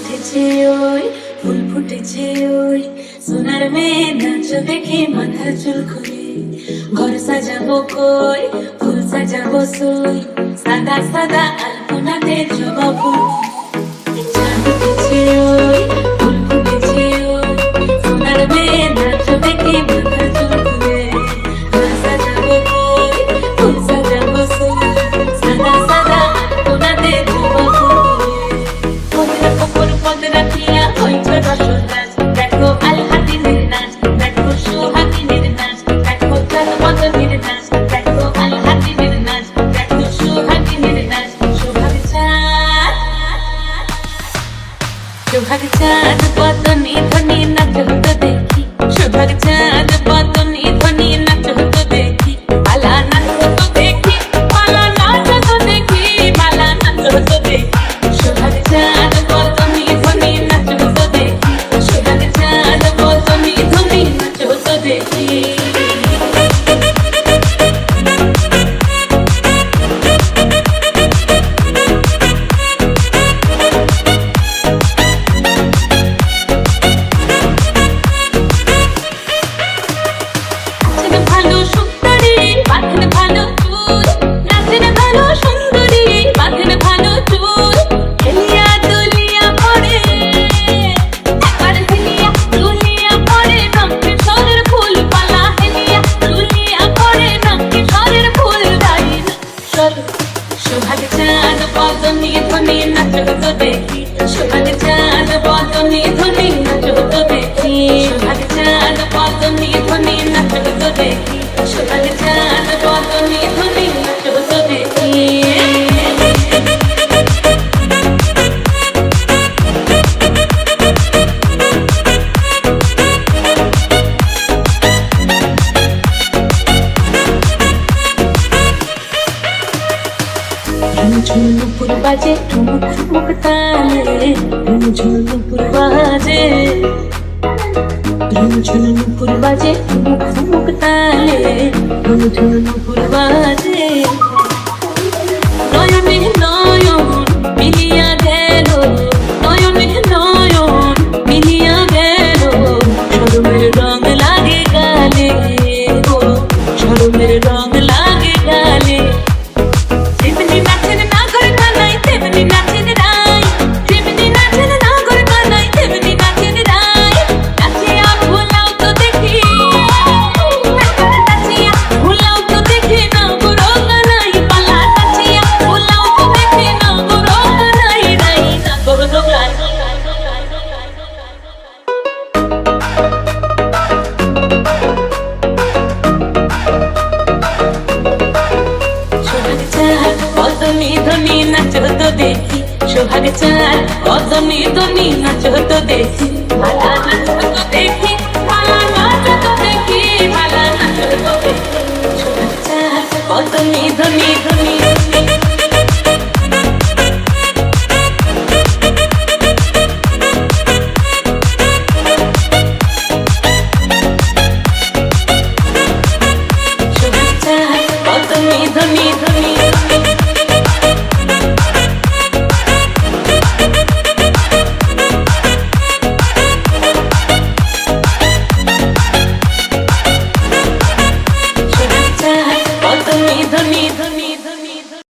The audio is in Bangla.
উঠেছে ওই ফুল ফুটেছে ওই সোনার মেয়ে নাচ দেখে মাথার চুল খুলে ঘর সাজাবো কই ফুল সাজাবো সই সাদা সাদা আলপনাতে জবা ফুল চাঁদ উঠেছে ওই ফুল ফুটেছে ওই সোনার মেয়ে নাচ দেখে মাথার চুল খুলে ঘর সাজাবো কই ফুল সাজাবো সই সাদা সাদা আলপনাতে জবা ফুল দেখো আল হাতিনের নাচ দেখো সোহাগিনীর নাচ দেখো চাঁদ মদনের নাচ দেখো আল হাতিনের নাচ দেখো সোহাগিনীর নাচ সোহাগ চাঁদ বদনি ধ্বনি নাচ হতো দেখি সোহাগ চাঁদ বদনি ধ্বনি নাচ হতো দেখি পালা নাচ হতো দেখি পালা নাচ হতো দেখি পালা নাচ হতো দেখি সোহাগ চাঁদ বদনি ধ্বনি নাচ হতো দেখি সোহাগ চাঁদ বদনি ধ্বনি নাচ হতো দেখি সোহাগ চাঁদ বদনি ধ্বনি নাচ হতো দেখি সোহাগ চাঁদ বদনি ধ্বনি নাচ হতো দেখি সোহাগ চাঁদ বদনি ধ্বনি নাচ হতো দেখি সোহাগ চাঁদ বদনি ধ্বনি নাচ হতো দেখি ঝুনুপুর বাজে ঠুমুক ঠুমুক তালে ঝুনুপুর বাজে ঝুনুপুর বাজে ঠুমুক ঠুমুক তালে ঝুনুপুর বাজে নয়নে নয়ন মিলিয়া গেল নয়নে নয়ন মিলিয়া গেল শরমের রং লাগে গালে গো শরমের রং লাগে গালে বদনি ধ্বনি নাচ হতো দেখি সোহাগ চাঁদ বদনি ধ্বনি নাচ হতো দেখি মালা নাচ হতো দেখি মালা নাচ হতো দেখি মালা নাচ হতো দেখি সোহাগ চাঁদ বদনি ধ্বনি ধ্বনি সোহাগ চাঁদ বদনি ধ্বনি ধ্বনি ধ্বনি ধ্বনি